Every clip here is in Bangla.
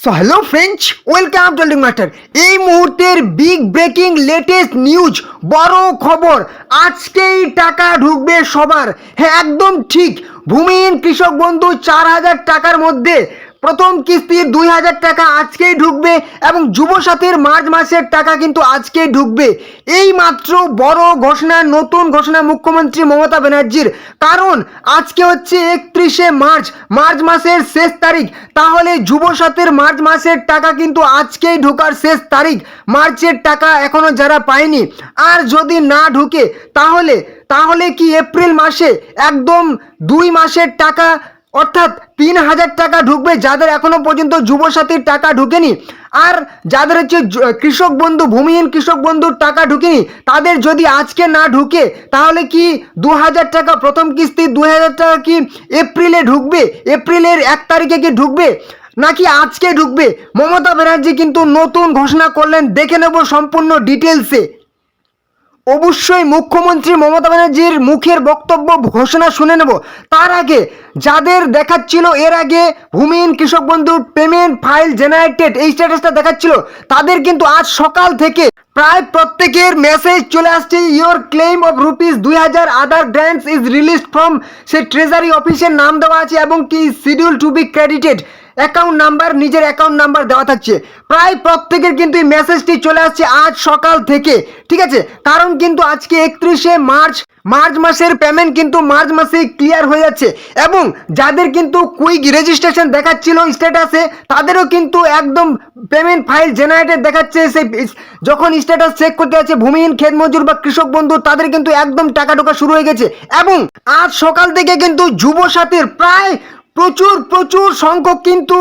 So hello friends, welcome to telling master. এই মুহূর্তের বিগ ব্রেকিং লেটেস্ট নিউজ, বড় খবর। আজকেই টাকা ঢুকবে সবার। হ্যাঁ, একদম ঠিক। ভূমিহীন কৃষক বন্ধু 4,000 টাকার মধ্যে প্রথম কিস্তি 2,000 টাকা আজকেই ঢুকবে এবং যুবসাথীর মার্চ মাসের টাকা কিন্তু আজকেই ঢুকবে। এই মাত্র বড় ঘোষণা, নতুন ঘোষণা মুখ্যমন্ত্রী মমতা ব্যানার্জির। কারণ আজকে হচ্ছে 31শে মার্চ, মার্চ মাসের শেষ তারিখ। তাহলে যুবসাথীর মার্চ মাসের টাকা কিন্তু আজকেই ঢোকার শেষ তারিখ। মার্চের টাকা এখনো যারা পায়নি, আর যদি না ঢুকে তাহলে কি এপ্রিল মাসে একদম 2 মাসের টাকা অর্থাৎ 3,000 টাকা ঢুকবে যাদের এখনো পর্যন্ত যুবসাথীর টাকা ঢুকেনি। আর যাদের হচ্ছে কৃষক বন্ধু, ভূমিহীন কৃষক বন্ধুর টাকা ঢুকেনি, তাদের যদি আজকে না ঢুকে তাহলে কি 2,000 টাকা প্রথম কিস্তি 2,000 টাকা কি এপ্রিলে ঢুকবে? এপ্রিলের 1 তারিখে কি ঢুকবে নাকি আজকে ঢুকবে? মমতা ব্যানার্জি কিন্তু নতুন ঘোষণা করলেন, দেখে নেব সম্পূর্ণ ডিটেলসে। অবশ্যই মুখ্যমন্ত্রী মমতা ব্যানার্জির মুখের বক্তব্য, ঘোষণা শুনে নেব। তার আগে যাদের দেখাচ্ছিল এর আগে ভূমিহীন কৃষক বন্ধুর পেমেন্ট ফাইল জেনারেটেড, এই স্ট্যাটাসটা দেখাচ্ছিল, তাদের কিন্তু আজ সকাল থেকে প্রায় প্রত্যেকের মেসেজ চলে আসছে, your claim of ₹2,000 other grants is released from. সে ট্রেজারি অফিসের নাম দেওয়া আছে এবং কি schedule to be credited, account number, নিজের অ্যাকাউন্ট নাম্বার দেওয়া থাকছে। প্রায় প্রত্যেকের কিন্তু এই মেসেজটি চলে আসছে আজ সকাল থেকে, ঠিক আছে? কারণ কিন্তু আজকে 31শে মার্চ, মার্চ মাসের পেমেন্ট কিন্তু মার্চ মাসেই ক্লিয়ার হয়ে যাচ্ছে। এবং যাদের কিন্তু কুইক রেজিস্ট্রেশন দেখাচ্ছিল স্ট্যাটাসে, তাদেরও কিন্তু একদম পেমেন্ট ফাইল জেনারেটেড দেখাচ্ছে। সেই যখন স্ট্যাটাস চেক করতে যাচ্ছে ভূমিহীন ক্ষেত মজুর বা কৃষক বন্ধু, তাদের কিন্তু একদম টাকা ঢোকা শুরু হয়ে গেছে। এবং আজ সকাল থেকে কিন্তু যুবসাথীর প্রায় প্রচুর সংখ্যক কিন্তু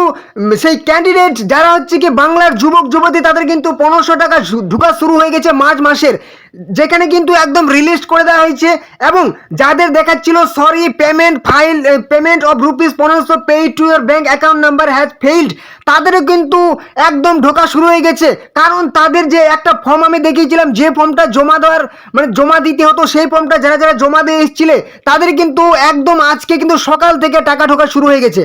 সেই ক্যান্ডিডেট যারা হচ্ছে কি বাংলার যুবক যুবতী, তাদের কিন্তু 1,500 টাকা ঢোকা শুরু হয়ে গেছে মার্চ মাসের, যেখানে কিন্তু একদম রিলিজ করে দেওয়া হয়েছে। এবং যাদের দেখাচ্ছিল sorry payment of ₹1500 paid to your bank account number has failed, তাদেরও কিন্তু একদম ঢোকা শুরু হয়ে গেছে। কারণ তাদের যে একটা ফর্ম আমি দেখিয়েছিলাম, যে ফর্মটা জমা দিতে হতো, সেই ফর্মটা যারা জমা দিয়ে এসেছিলে তাদের কিন্তু একদম আজকে কিন্তু সকাল থেকে টাকা ঢোকা শুরু হয়ে গেছে।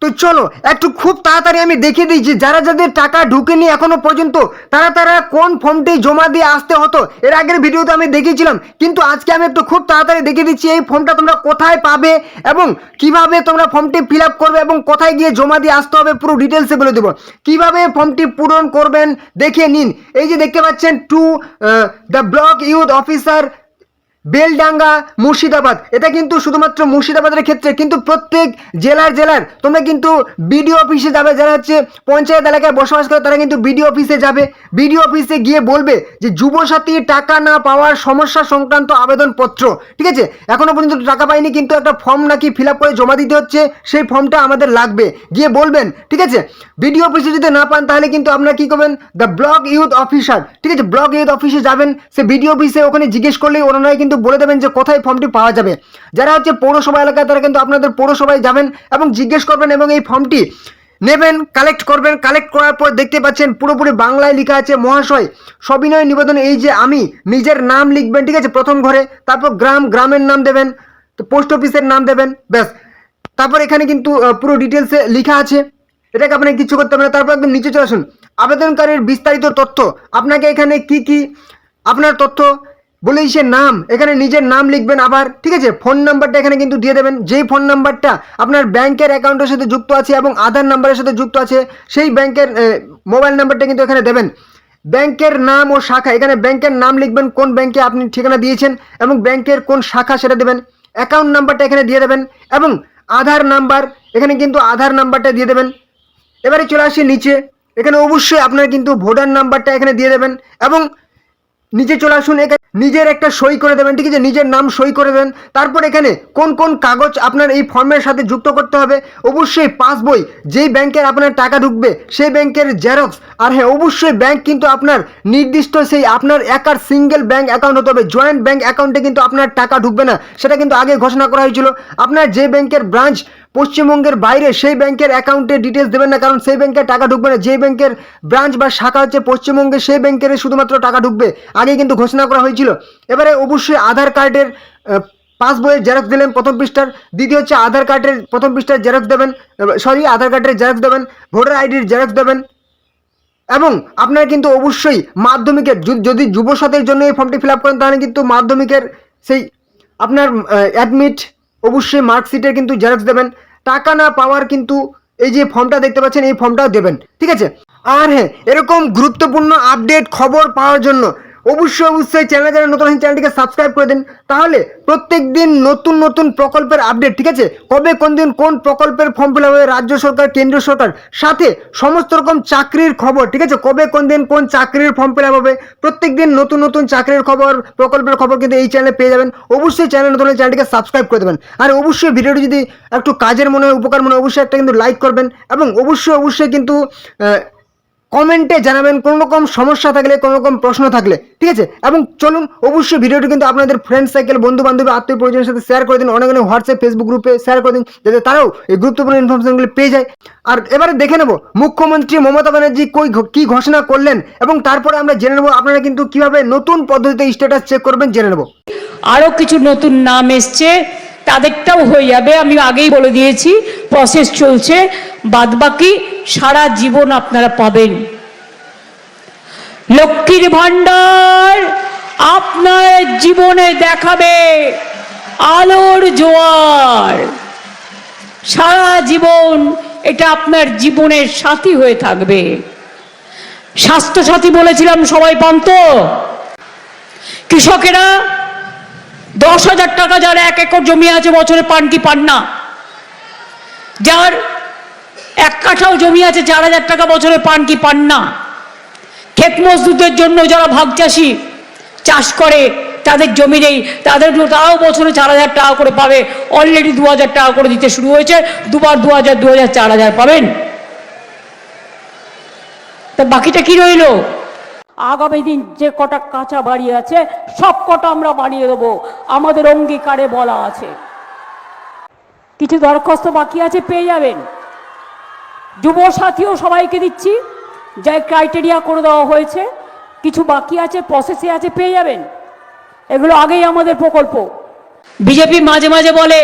তো চলো একটু খুব তাড়াতাড়ি আমি দেখিয়ে দিচ্ছি যাদের টাকা ঢুকেনি এখনো পর্যন্ত, তারা কোন ফর্মটি জমা দিয়ে আসতে হতো। এর আগের ভিডিওতে আমি দেখিয়েছিলাম, কিন্তু আজকে আমি একটু খুব তাড়াতাড়ি দেখিয়ে দিচ্ছি এই ফর্মটা তোমরা কোথায় পাবে এবং কিভাবে তোমরা ফর্মটি ফিল আপ করবে এবং কোথায় গিয়ে জমা দিয়ে আসতে হবে, পুরো ডিটেলসে বলে দেবো। কিভাবে ফর্মটি পূরণ করবেন দেখে নিন। এই যে দেখতে পাচ্ছেন, to the block youth officer, Beldanga, Murshidabad. এটা কিন্তু শুধুমাত্র মুর্শিদাবাদের ক্ষেত্রে, কিন্তু প্রত্যেক জেলার তোমরা কিন্তু বিডিও অফিসে যাবে। যারা হচ্ছে পঞ্চায়েত এলাকায় বসবাস করে তারা কিন্তু বিডিও অফিসে যাবে। বিডিও অফিসে গিয়ে বলবে যে যুবসাথী টাকা না পাওয়ার সমস্যা সংক্রান্ত আবেদনপত্র, ঠিক আছে? এখনো পর্যন্ত টাকা পাইনি, কিন্তু একটা ফর্ম নাকি ফিল আপ করে জমা দিতে হচ্ছে, সেই ফর্মটা আমাদের লাগবে, গিয়ে বলবেন, ঠিক আছে? বিডিও অফিসে যদি না পান তাহলে কিন্তু আপনারা কি করবেন, দ্য ব্লক ইউথ অফিসার, ঠিক আছে, ব্লক ইউথ অফিসে যাবেন। সে বিডিও অফিসে ওখানে জিজ্ঞেস করলেই ওনারাই কিন্তু বলে দেবেন যে কোথায় ফর্মটি পাওয়া যাবে। যারা হচ্ছে পৌরসভা এলাকায় তারা কিন্তু আপনাদের পৌরসভায় যাবেন এবং জিজ্ঞেস করবেন এবং এই ফর্মটি নেবেন, কালেক্ট করবেন। কালেক্ট করার পর দেখতে পাচ্ছেন পুরোপুরি বাংলায় লেখা আছে, মহাশয় সবিনয় নিবেদন, এই যে আমি, নিজের নাম লিখবেন, ঠিক আছে, প্রথম ঘরে, তারপর গ্রামের নাম দেবেন, তো পোস্ট অফিসের নাম দেবেন, ব্যাস। তারপর এখানে কিন্তু পুরো ডিটেলসে লেখা আছে, এটাকে আপনাকে কিছু করতে হবে না। তারপর একদম নিচে চলে আসুন, আবেদনকারীর বিস্তারিত তথ্য। আপনাকে এখানে কি আপনার তথ্য বলেই সে নাম, এখানে নিজের নাম লিখবেন আবার, ঠিক আছে? ফোন নাম্বারটা এখানে কিন্তু দিয়ে দেবেন, যেই ফোন নাম্বারটা আপনার ব্যাংকের অ্যাকাউন্টের সাথে যুক্ত আছে এবং আধার নাম্বারের সাথে যুক্ত আছে, সেই ব্যাংকের মোবাইল নাম্বারটা কিন্তু এখানে দেবেন। ব্যাংকের নাম ও শাখা, এখানে ব্যাংকের নাম লিখবেন, কোন ব্যাংকে আপনি ঠিকানা দিয়েছেন এবং ব্যাংকের কোন শাখা সেটা দেবেন। অ্যাকাউন্ট নাম্বারটা এখানে দিয়ে দেবেন এবং আধার নাম্বার, এখানে কিন্তু আধার নাম্বারটা দিয়ে দেবেন। এবারে চলে আসি নিচে, এখানে অবশ্যই আপনার কিন্তু ভোটার নাম্বারটা এখানে দিয়ে দেবেন এবং নিচে চলে আসুন, নিজের একটা সই করে দেবেন, ঠিক আছে? নিজের নাম সই করে দেন। তারপর এখানে কোন কাগজ আপনার এই ফর্মের সাথে যুক্ত করতে হবে, অবশ্যই পাসবই, যেই ব্যাংকের আপনার টাকা ঢুকবে সেই ব্যাংকের জেরক্স। আর হ্যাঁ, অবশ্যই ব্যাংক কিন্তু আপনার নির্দিষ্ট সেই আপনার একার সিঙ্গেল ব্যাংক অ্যাকাউন্ট হতে হবে। জয়েন্ট ব্যাংক অ্যাকাউন্টে কিন্তু আপনার টাকা ঢুকবে না, সেটা কিন্তু আগে ঘোষণা করা হয়েছিল। আপনার যে ব্যাংকের ব্রাঞ্চ পশ্চিমবঙ্গের বাইরে, সেই ব্যাংকের অ্যাকাউন্টে ডিটেলস দেবেন না, কারণ সেই ব্যাংকের টাকা ঢুকবে না। যে ব্যাংকের ব্রাঞ্চ বা শাখা হচ্ছে পশ্চিমবঙ্গে, সেই ব্যাংকের শুধুমাত্র টাকা ঢুকবে, আগে কিন্তু ঘোষণা করা হয়েছিল। এবারে অবশ্যই আধার কার্ডের পাসবইয়ের জেরক্স দিলেন প্রথম পৃষ্ঠার, দ্বিতীয় হচ্ছে আধার কার্ডের প্রথম পৃষ্ঠার জেরক্স দেবেন, আধার কার্ডের জেরক্স দেবেন, ভোটার আইডির জেরক্স দেবেন। এবং আপনারা কিন্তু অবশ্যই মাধ্যমিকের যদি যুব সাথীর জন্য এই ফর্মটি ফিল আপ করেন তাহলে কিন্তু মাধ্যমিকের সেই আপনার অ্যাডমিট অবশ্যই মার্কশিটের কিন্তু জেরক্স দেবেন। টাকা না পাওয়ার কিন্তু এই যে ফর্মটা দেখতে পাচ্ছেন এই ফর্মটাও দেবেন, ঠিক আছে। আর হ্যাঁ, এরকম গুরুত্বপূর্ণ আপডেট খবর পাওয়ার জন্য অবশ্যই চ্যানেল যারা নতুন চ্যানেলটিকে সাবস্ক্রাইব করে দিন, তাহলে প্রত্যেক দিন নতুন নতুন প্রকল্পের আপডেট, ঠিক আছে, কবে কোন দিন কোন প্রকল্পের ফর্ম ফিল আপ হবে, রাজ্য সরকার কেন্দ্রীয় সরকার সাথে সমস্ত রকম চাকরির খবর, ঠিক আছে, কবে কোন দিন কোন চাকরির ফর্ম ফিল আপ হবে, প্রত্যেক দিন নতুন নতুন চাকরির খবর প্রকল্পের খবর কিন্তু এই চ্যানেলে পেয়ে যাবেন। অবশ্যই চ্যানেল নতুন চ্যানেলটিকে সাবস্ক্রাইব করে দেবেন। আর অবশ্যই ভিডিওটি যদি একটু কাজের মনে হয়, উপকার মনে হয়, অবশ্যই একটা কিন্তু লাইক করবেন এবং অবশ্যই কিন্তু কমেন্টে জানাবেন কোনো রকম সমস্যা থাকলে, কোনো রকম প্রশ্ন থাকলে, ঠিক আছে। এবং চলুন অবশ্যই ভিডিওটি কিন্তু আপনাদের ফ্রেন্ড সার্কেল, বন্ধু বান্ধব, আত্মীয় পরিজনের সাথে শেয়ার করে দিন, অনেক হোয়াটসঅ্যাপ ফেসবুক গ্রুপে শেয়ার করে দিন, যাতে তারাও এই গুরুত্বপূর্ণ ইনফরমেশনগুলো পেয়ে যায়। আর এবারে দেখে নেব মুখ্যমন্ত্রী মমতা ব্যানার্জি কি ঘোষণা করলেন এবং তারপরে আমরা জেনে নেব আপনারা কিন্তু কিভাবে নতুন পদ্ধতিতে স্ট্যাটাস চেক করবেন, জেনে নেব। আরো কিছু নতুন নাম এসছে, তাদেরটাও হয়ে যাবে, আমি আগেই বলে দিয়েছি, প্রসেস চলছে। বাদবাকি সারা জীবন আপনারা পাবেন। লক্ষ্মীর ভান্ডার আপনার জীবনে দেখাবে আলোর জোয়ার। সারা জীবন এটা আপনার জীবনের সাথী হয়ে থাকবে। স্বাস্থ্যসাথী বলেছিলাম, সবাই পান তো? কৃষকেরা 10,000 টাকা, যার 1 একর জমি আছে বছরে পান কি পান না? যার 1 কাঠাও জমি আছে 4,000 টাকা বছরে পান কি পান না? ক্ষেত মজদুরদের জন্য যারা ভাগ চাষি চাষ করে, তাদের জমি নেই, তারাও বছরে 4,000 টাকা করে পাবে। অলরেডি 2,000 টাকা করে দিতে শুরু হয়েছে, দুবার 2,000, 2,000, 4,000 পাবেন। তা বাকিটা কি রইল? আগামী দিন যে কটা কাঁচা বাড়ি আছে সব কটা আমরা বানিয়ে দেবো, আমাদের অঙ্গীকারে বলা আছে। কিছু দরখাস্ত বাকি আছে, পেয়ে যাবেন। যুব সাথীও সবাইকে দিচ্ছি, যাই ক্রাইটেরিয়া করে দেওয়া হয়েছে। কিছু বাকি আছে, প্রসেসে আছে, পেয়ে যাবেন। এগুলো আগেই আমাদের প্রকল্প। बीजेपी माझे माझे बोले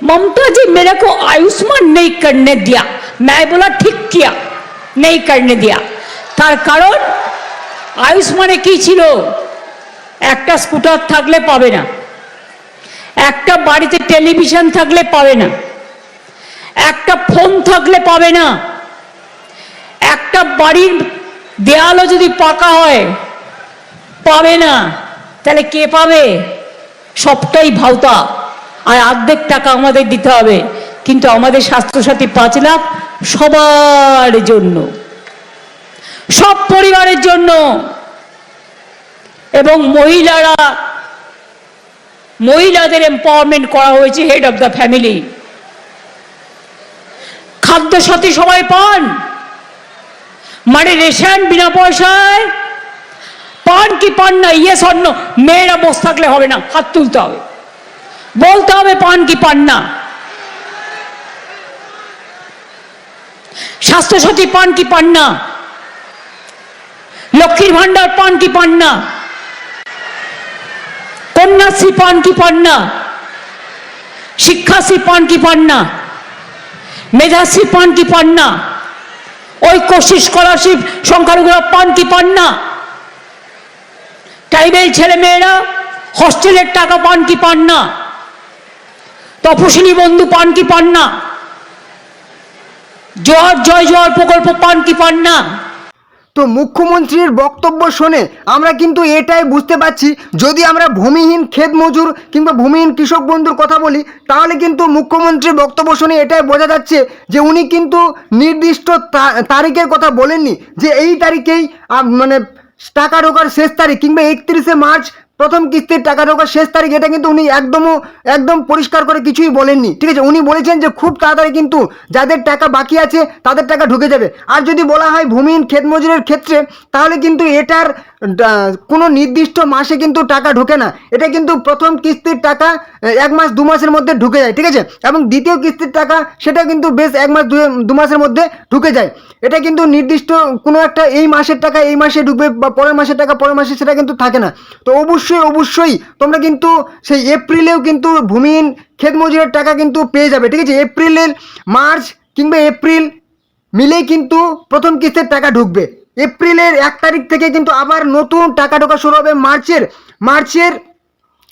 ममता जी मेरे को आयुष्मान नहीं करने दिया, मैं बोला ठीक किया, नहीं करने दिया। तार कारण आयुष्माने की छिलो, একটা স্কুটার থাকলে পাবে না, একটা বাড়িতে টেলিভিশন থাকলে পাবে না, একটা ফোন থাকলে পাবে না, একটা বাড়ির দেয়ালও যদি পাকা হয় পাবে না। তাহলে কে পাবে? সবটাই ভাওতা। আর অর্ধেক টাকা আমাদের দিতে হবে। কিন্তু আমাদের স্বাস্থ্যসাথী 5 লাখ সবার জন্য, সব পরিবারের জন্য। এবং মহিলাদের এম্পাওয়ারমেন্ট করা হয়েছে, হেড অফ দ্য ফ্যামিলি। খাদ্য সাথী সবাই পান, মানে রেশন বিনা পয়সায় পান কি পান না? Yes or no. মেয়েরা বসে থাকলে হবে না, হাত তুলতে হবে, বলতে হবে পান কি পান না। স্বাস্থ্যসাথী পান কি পান না? লক্ষ্মীর ভান্ডার পান কি পান না? কন্যাশ্রী পান কি পান না? শিক্ষাশ্রী পান কি পান না? মেধাশ্রী পান কি পান না? ঐক্যশ্রী স্কলারশিপ সংখ্যালঘুরা পান কি পান না? ট্রাইবেল ছেলে মেয়েরা হস্টেলের টাকা পান কি পান না? তপশিলি বন্ধু পান কি পান না? জোয়ার জয় জোয়ার প্রকল্প পান কি পান না? তো মুখ্যমন্ত্রীর বক্তব্য শুনে আমরা কিন্তু এটাই বুঝতে পারছি, যদি আমরা ভূমিহীন ক্ষেত মজুর কিংবা ভূমিহীন কৃষক বন্ধুর কথা বলি, তাহলে কিন্তু মুখ্যমন্ত্রীর বক্তব্য শুনে এটাই বোঝা যাচ্ছে যে উনি কিন্তু নির্দিষ্ট তারিখের কথা বলেননি, যে এই তারিখেই মানে টাকা ঢোকার শেষ তারিখ কিংবা 31শে মার্চ প্রথম কিস্তির টাকা ঢোকার শেষ তারিখ। এটা কিন্তু উনি একদম পরিষ্কার করে কিছুই বলেননি, ঠিক আছে। উনি বলেছেন যে খুব তাড়াতাড়ি কিন্তু যাদের টাকা বাকি আছে তাদের টাকা ঢুকে যাবে। আর যদি বলা হয় ভূমিহীন ক্ষেত মজুরের ক্ষেত্রে, তাহলে কিন্তু এটার কোনো নির্দিষ্ট মাসে কিন্তু টাকা ঢোকে না। এটা কিন্তু প্রথম কিস্তির টাকা 1 মাস 2 মাসের মধ্যে ঢুকে যায়, ঠিক আছে। এবং দ্বিতীয় কিস্তির টাকা সেটা কিন্তু বেশ 1 মাস 2 মাসের মধ্যে ঢুকে যায়। এটা কিন্তু নির্দিষ্ট কোনো একটা এই মাসের টাকা এই মাসে ঢুকবে বা পরের মাসের টাকা পরের মাসে, সেটা কিন্তু থাকে না। তো অবশ্যই অবশ্যই অবশ্যই তোমরা কিন্তু সেই এপ্রিলেও কিন্তু ভূমিহীন ক্ষেত মজুরের টাকা কিন্তু পেয়ে যাবে, ঠিক আছে। এপ্রিলের মার্চ কিংবা এপ্রিল মিলেই কিন্তু প্রথম কিস্তির টাকা ঢুকবে। এপ্রিলের 1 তারিখ থেকে কিন্তু আবার নতুন টাকা ঢোকা শুরু হবে মার্চের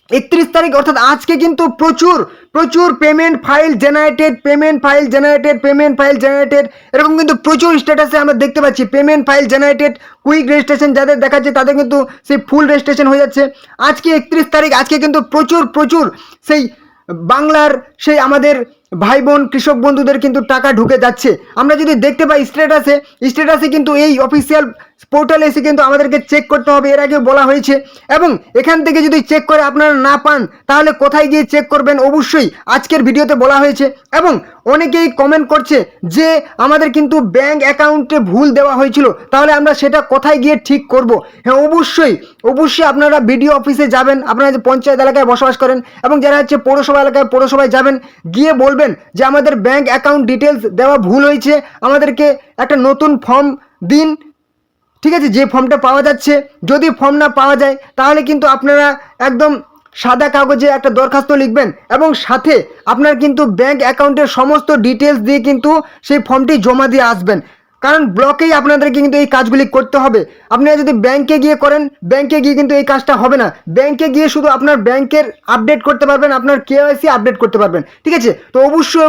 31 তারিখ, অর্থাৎ আজকে কিন্তু প্রচুর প্রচুর পেমেন্ট ফাইল জেনারেটেড এরকম কিন্তু প্রচুর স্ট্যাটাসে আমরা দেখতে পাচ্ছি। Payment file generated, quick registration যাদের দেখাচ্ছে তাদের কিন্তু সেই ফুল রেজিস্ট্রেশন হয়ে যাচ্ছে। আজকে 31 তারিখ, আজকে কিন্তু প্রচুর সেই বাংলার সেই আমাদের ভাই বোন কৃষক বন্ধুদের কিন্তু টাকা ঢুকে যাচ্ছে। আমরা যদি দেখতে পাই স্ট্যাটাসে কিন্তু এই অফিসিয়াল পোর্টালে এসে কিন্তু আমাদেরকে চেক করতে হবে, এর আগেও বলা হয়েছে। এবং এখান থেকে যদি চেক করে আপনারা না পান তাহলে কোথায় গিয়ে চেক করবেন অবশ্যই আজকের ভিডিওতে বলা হয়েছে। এবং অনেকেই কমেন্ট করছে যে আমাদের কিন্তু ব্যাংক অ্যাকাউন্টে ভুল দেওয়া হয়েছিল, তাহলে আমরা সেটা কোথায় গিয়ে ঠিক করব। হ্যাঁ, অবশ্যই আপনারা বিডিও অফিসে যাবেন, আপনারা যে পঞ্চায়েত এলাকায় বসবাস করেন এবং যারা হচ্ছে পৌরসভা এলাকায় পৌরসভায় যাবেন, গিয়ে বলবেন যে আমাদের ব্যাংক অ্যাকাউন্ট ডিটেলস দেওয়া ভুল হয়েছে, আমাদেরকে একটা নতুন ফর্ম দিন, ঠিক আছে। যে ফর্মটা পাওয়া যাচ্ছে, যদি ফর্ম না পাওয়া যায় তাহলে কিন্তু আপনারা একদম সাদা কাগজে একটা দরখাস্ত লিখবেন এবং সাথে আপনার কিন্তু ব্যাংক অ্যাকাউন্টের সমস্ত ডিটেলস দিয়ে কিন্তু সেই ফর্মটি জমা দিয়ে আসবেন। কারণ ব্লকেই আপনাদেরকে কিন্তু এই কাজগুলি করতে হবে। আপনারা যদি ব্যাংকে গিয়ে করেন, ব্যাংকে গিয়ে কিন্তু এই কাজটা হবে না। ব্যাংকে গিয়ে শুধু আপনার ব্যাংকের আপডেট করতে পারবেন, আপনার কেওয়াইসি আপডেট করতে পারবেন, ঠিক আছে। তো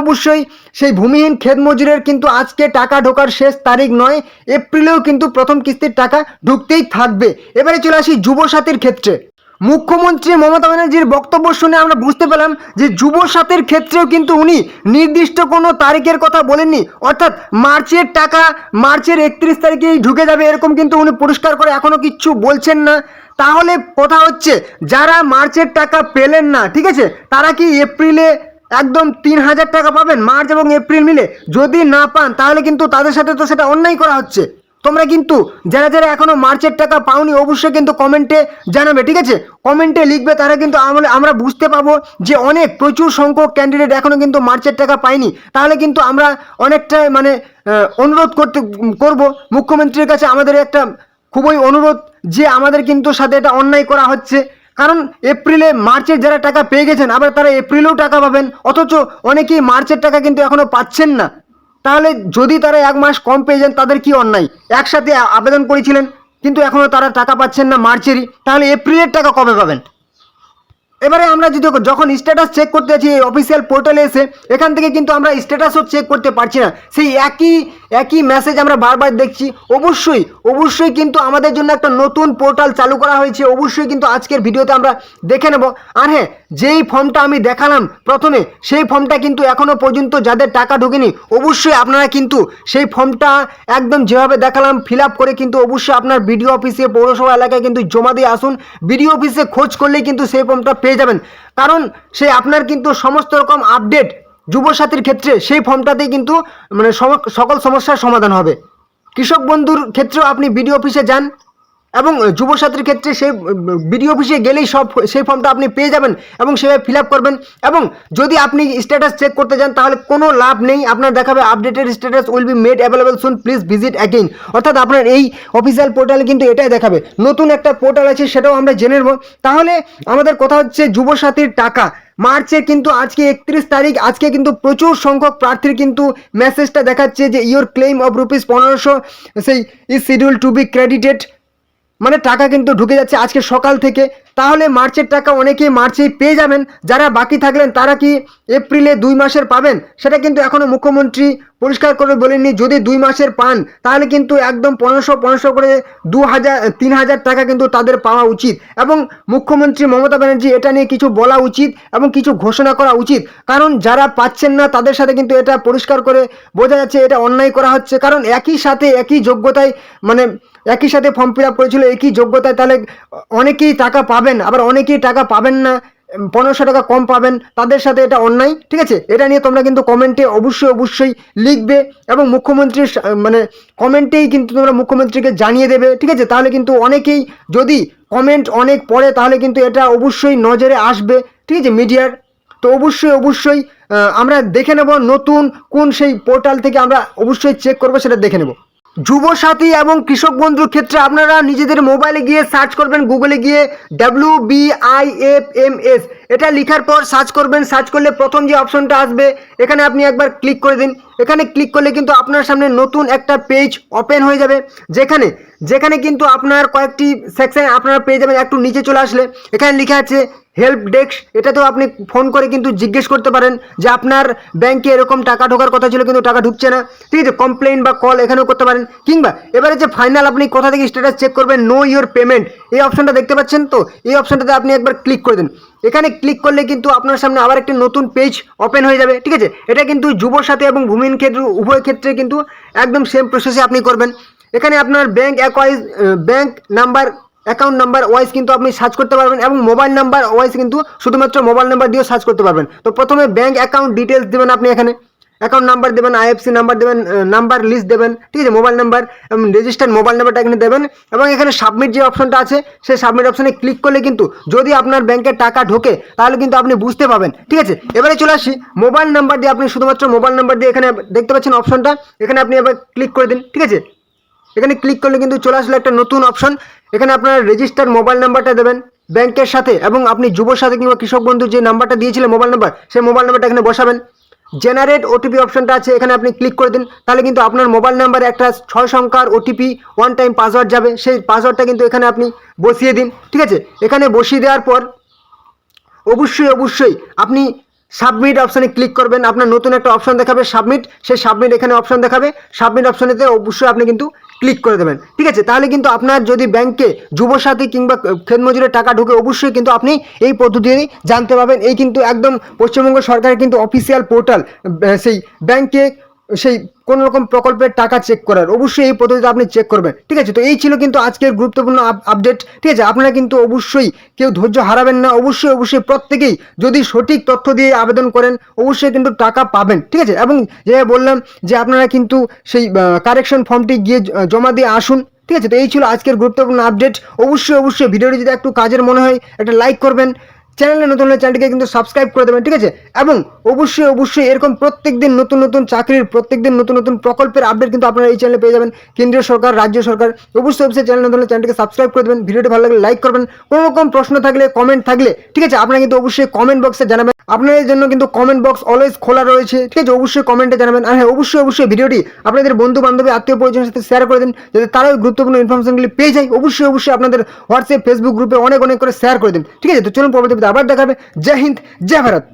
অবশ্যই সেই ভূমিহীন ক্ষেত মজুরের কিন্তু আজকে টাকা ঢোকার শেষ তারিখ নয়, এপ্রিলেও কিন্তু প্রথম কিস্তির টাকা ঢুকতেই থাকবে। এবারে চলে আসি যুবসাথীর ক্ষেত্রে। মুখ্যমন্ত্রী মমতা ব্যানার্জির বক্তব্য শুনে আমরা বুঝতে পেলাম যে যুবসাথীর ক্ষেত্রেও কিন্তু উনি নির্দিষ্ট কোনো তারিখের কথা বলেননি, অর্থাৎ মার্চের টাকা মার্চের 31 তারিখেই ঢুকে যাবে এরকম কিন্তু উনি পরিষ্কার করে এখনও কিচ্ছু বলছেন না। তাহলে কথা হচ্ছে যারা মার্চের টাকা পেলেন না, ঠিক আছে, তারা কি এপ্রিলে একদম 3000 টাকা পাবেন মার্চ এবং এপ্রিল মিলে? যদি না পান তাহলে কিন্তু তাদের সাথে তো সেটা অন্যায় করা হচ্ছে। তোমরা কিন্তু যারা এখনো মার্চের টাকা পাওনি অবশ্যই কিন্তু কমেন্টে জানাবে, ঠিক আছে। কমেন্টে লিখবে, তারা কিন্তু আমরা বুঝতে পাবো যে প্রচুর সংখ্যক ক্যান্ডিডেট এখনো কিন্তু মার্চের টাকা পায়নি। তাহলে কিন্তু আমরা অনেকটাই মানে অনুরোধ করব মুখ্যমন্ত্রীর কাছে, আমাদের একটা খুবই অনুরোধ যে আমাদের কিন্তু সাথে এটা অন্যায় করা হচ্ছে। কারণ এপ্রিলে মার্চের যারা টাকা পেয়ে গেছেন আবার তারা এপ্রিলেও টাকা পাবেন, অথচ অনেকেই মার্চের টাকা কিন্তু এখনো পাচ্ছেন না। তাহলে যদি তারা 1 মাস কম পেয়ে যান তাদের কি অন্যায়? একসাথে আবেদন করেছিলেন কিন্তু এখনও তারা টাকা পাচ্ছেন না মার্চেরই, তাহলে এপ্রিলের টাকা কবে পাবেন? এবারে আমরা যদি যখন স্ট্যাটাস চেক করতে যাচ্ছি অফিসিয়াল পোর্টালে এসে, এখান থেকে কিন্তু আমরা স্ট্যাটাসও চেক করতে পারছি না, সেই একই মেসেজ আমরা বারবার দেখছি। অবশ্যই কিন্তু আমাদের জন্য একটা নতুন পোর্টাল চালু করা হয়েছে, অবশ্যই কিন্তু আজকের ভিডিওতে আমরা দেখে নেব। আর হ্যাঁ, যেই ফর্মটা আমি দেখালাম প্রথমে, সেই ফর্মটা কিন্তু এখনও পর্যন্ত যাদের টাকা ঢোকেনি অবশ্যই আপনারা কিন্তু সেই ফর্মটা একদম যেভাবে দেখালাম ফিল আপ করে কিন্তু অবশ্যই আপনার বিডিও অফিসে পৌরসভা এলাকায় কিন্তু জমা দিয়ে আসুন। বিডিও অফিসে খোঁজ করলেই কিন্তু সেই ফর্মটা পেয়ে যাবেন, কারণ সে আপনার কিন্তু সমস্ত রকম আপডেট যুবসাথীর ক্ষেত্রে সেই ফর্মটাতেই কিন্তু মানে সকল সমস্যার সমাধান হবে। কৃষক বন্ধুর ক্ষেত্রেও আপনি বিডিও অফিসে যান এবং যুবসাথীর ক্ষেত্রে সেই বিডিও অফিসে গেলেই সেই ফর্মটা আপনি পেয়ে যাবেন এবং সেভাবে ফিল আপ করবেন। এবং যদি আপনি স্ট্যাটাস চেক করতে যান তাহলে কোনো লাভ নেই, আপনার দেখাবে updated status will be made available soon, please visit again. অর্থাৎ আপনার এই অফিসিয়াল পোর্টালে কিন্তু এটাই দেখাবে। নতুন একটা পোর্টাল আছে, সেটাও আমরা জেনে নেব। তাহলে আমাদের কথা হচ্ছে যুবসাথীর টাকা মার্চে কিন্তু আজকে 31 তারিখ, আজকে কিন্তু প্রচুর সংখ্যক প্রার্থীর কিন্তু মেসেজটা দেখাচ্ছে যে ইওর ক্লেম অফ ₹1500 সেই is schedule to be credited, মানে টাকা কিন্তু ঢুকে যাচ্ছে আজকে সকাল থেকে। তাহলে মার্চের টাকা অনেকেই মার্চেই পেয়ে যাবেন, যারা বাকি থাকলেন তারা কি এপ্রিলে 2 মাসের পাবেন সেটা কিন্তু এখনও মুখ্যমন্ত্রী পরিষ্কার করে বলেননি। যদি 2 মাসের পান তাহলে কিন্তু একদম 1500 করে 3000 টাকা কিন্তু তাদের পাওয়া উচিত। এবং মুখ্যমন্ত্রী মমতা ব্যানার্জি এটা নিয়ে কিছু বলা উচিত এবং কিছু ঘোষণা করা উচিত, কারণ যারা পাচ্ছেন না তাদের সাথে কিন্তু এটা পরিষ্কার করে বোঝা যাচ্ছে এটা অন্যায় করা হচ্ছে। কারণ একই সাথে একই যোগ্যতায় মানে একই সাথে ফর্ম ফিল আপ করেছিল একই যোগ্যতায়, তাহলে অনেকেই টাকা পাবেন আবার অনেকেই টাকা পাবেন না, 1500 টাকা কম পাবেন, তাদের সাথে এটা অন্যায়, ঠিক আছে। এটা নিয়ে তোমরা কিন্তু কমেন্টে অবশ্যই লিখবে এবং মুখ্যমন্ত্রীর মানে কমেন্টেই কিন্তু তোমরা মুখ্যমন্ত্রীকে জানিয়ে দেবে, ঠিক আছে। তাহলে কিন্তু অনেকেই যদি কমেন্ট অনেক পড়ে তাহলে কিন্তু এটা অবশ্যই নজরে আসবে, ঠিক আছে, মিডিয়ার। তো অবশ্যই আমরা দেখে নেব নতুন কোন সেই পোর্টাল থেকে আমরা অবশ্যই চেক করবো, সেটা দেখে নেব। যুবসাথী এবং কৃষক বন্ধুর ক্ষেত্রে আপনারা নিজেদের মোবাইলে গিয়ে সার্চ করবেন, গুগলে গিয়ে WBIFMS এটা লেখার পর সার্চ করবেন। সার্চ করলে প্রথম যে অপশনটা আসবে এখানে আপনি একবার ক্লিক করে দিন। এখানে ক্লিক করলে কিন্তু আপনার সামনে নতুন একটা পেজ ওপেন হয়ে যাবে, যেখানে কিন্তু আপনার কয়েকটি সেকশন আপনারা পেয়ে যাবেন। একটু নিচে চলে আসলে এখানে লেখা আছে হেল্প ডেস্ক, এটাতেও আপনি ফোন করে কিন্তু জিজ্ঞেস করতে পারেন যে আপনার ব্যাংকে এরকম টাকা ঢোকার কথা ছিল কিন্তু টাকা ঢুকছে না, ঠিক আছে। কমপ্লেন বা কল এখানেও করতে পারেন, কিংবা এবারে যে ফাইনাল আপনি কোথা থেকে স্ট্যাটাস চেক করবেন, নো ইওর পেমেন্ট, এই অপশনটা দেখতে পাচ্ছেন তো, এই অপশনটাতে আপনি একবার ক্লিক করে দিন। এখানে ক্লিক করলে কিন্তু আপনার সামনে আবার একটি নতুন পেজ ওপেন হয়ে যাবে, ঠিক আছে। এটা কিন্তু যুবসাথী এবং ভূমিহীন ক্ষেত্রে উভয় ক্ষেত্রে কিন্তু একদম সেম প্রসেসে আপনি করবেন। এখানে আপনার bank number, account number wise কিন্তু আপনি সার্চ করতে পারবেন, এবং মোবাইল নাম্বার ওয়াইজ কিন্তু শুধুমাত্র মোবাইল নাম্বার দিয়েও সার্চ করতে পারবেন। তো প্রথমে ব্যাংক অ্যাকাউন্ট ডিটেলস দেবেন, আপনি এখানে অ্যাকাউন্ট নাম্বার দেবেন, IFSC নাম্বার দেবেন, নাম্বার লিস্ট দেবেন, ঠিক আছে, মোবাইল নাম্বার এবং রেজিস্টার্ড মোবাইল নাম্বারটা এখানে দেবেন, এবং এখানে সাবমিট যে অপশনটা আছে সেই সাবমিট অপশনে ক্লিক করলে কিন্তু যদি আপনার ব্যাংকে টাকা ঢোকে তাহলে কিন্তু আপনি বুঝতে পাবেন, ঠিক আছে। এবারে চলে আসি মোবাইল নাম্বার দিয়ে, আপনি শুধুমাত্র মোবাইল নাম্বার দিয়ে এখানে দেখতে পাচ্ছেন অপশনটা, এখানে আপনি এবার ক্লিক করে দিন, ঠিক আছে। এখানে ক্লিক করলে কিন্তু চলে আসলে একটা নতুন অপশন। এখানে আপনার রেজিস্টার মোবাইল নাম্বারটা দেবেন ব্যাংকের সাথে, এবং আপনি যুবসাথী কিংবা কৃষক বন্ধুর যে নাম্বারটা দিয়েছিলেন মোবাইল নাম্বার, সেই মোবাইল নাম্বারটা এখানে বসাবেন। জেনারেট ওটিপি অপশনটা আছে, এখানে আপনি ক্লিক করে দিন। তাহলে কিন্তু আপনার মোবাইল নাম্বারে একটা 6 সংখ্যার ওটিপি ওয়ান টাইম পাসওয়ার্ড যাবে, সেই পাসওয়ার্ডটা কিন্তু এখানে আপনি বসিয়ে দিন, ঠিক আছে। এখানে বসিয়ে দেওয়ার পর অবশ্যই আপনি সাবমিট অপশানে ক্লিক করবেন। আপনার নতুন একটা অপশন দেখাবে সাবমিট, সেই সাবমিট এখানে অপশন দেখাবে, সাবমিট অপশনেতে অবশ্যই আপনি কিন্তু ক্লিক করে দেবেন, ঠিক আছে। তাহলে কিন্তু আপনার যদি ব্যাংকে যুবসাথী কিংবা ক্ষেত মজুরের টাকা ঢুকে অবশ্যই কিন্তু আপনি এই পদ্ধতি জানতে পারবেন। এই কিন্তু একদম পশ্চিমবঙ্গ সরকারের কিন্তু অফিসিয়াল পোর্টাল, সেই ব্যাংকে সেই কোনো রকম প্রকল্পের টাকা চেক করার, অবশ্যই এই পদ্ধতিতে আপনি চেক করবেন, ঠিক আছে। তো এই ছিল কিন্তু আজকের গুরুত্বপূর্ণ আপডেট, ঠিক আছে। আপনারা কিন্তু অবশ্যই কেউ ধৈর্য হারাবেন না, অবশ্যই প্রত্যেকেই যদি সঠিক তথ্য দিয়ে আবেদন করেন অবশ্যই কিন্তু টাকা পাবেন, ঠিক আছে। এবং যে বললাম যে আপনারা কিন্তু সেই কারেকশন ফর্মটি গিয়ে জমা দিয়ে আসুন, ঠিক আছে। তো এই ছিল আজকের গুরুত্বপূর্ণ আপডেট। অবশ্যই ভিডিওটি যদি একটু কাজের মনে হয় একটা লাইক করবেন, চ্যানেলে নতুন হলে চ্যানেলটিকে কিন্তু সাবস্ক্রাইব করে দেবেন, ঠিক আছে। এবং অবশ্যই এরকম প্রত্যেকদিন নতুন চাকরির, প্রত্যেকদিন নতুন প্রকল্পের আপডেট কিন্তু আপনারা এই চ্যানেলে পেয়ে যাবেন, কেন্দ্রীয় সরকার, রাজ্য সরকার। অবশ্যই চ্যানেল নতুন হলে চ্যানেলটিকে সাবস্ক্রাইব করে দেবেন। ভিডিওটি ভালো লাগলে লাইক করবেন। কোনো রকম প্রশ্ন থাকলে, কমেন্ট থাকলে, ঠিক আছে, আপনারা কিন্তু অবশ্যই কমেন্ট বক্সে জানাবেন। আপনাদের জন্য কিন্তু কমেন্ট বক্স অলওয়েজ খোলা রয়েছে, ঠিক আছে। অবশ্যই কমেন্টে জানাবেন। আর হ্যাঁ, অবশ্যই ভিডিওটি আপনাদের বন্ধু বান্ধবী, আত্মীয় পরিজনের সাথে শেয়ার করে দিন, যাতে তারাও গুরুত্বপূর্ণ ইনফরমেশনগুলি পেয়ে যায়। অবশ্যই আপনাদের হোয়াটসঅ্যাপ, ফেসবুক গ্রুপে অনেক করে শেয়ার করে দিন, ঠিক আছে। তো চলুন পরবর্তীতে আবার দেখা হবে। জয় হিন্দ, জয় ভারত।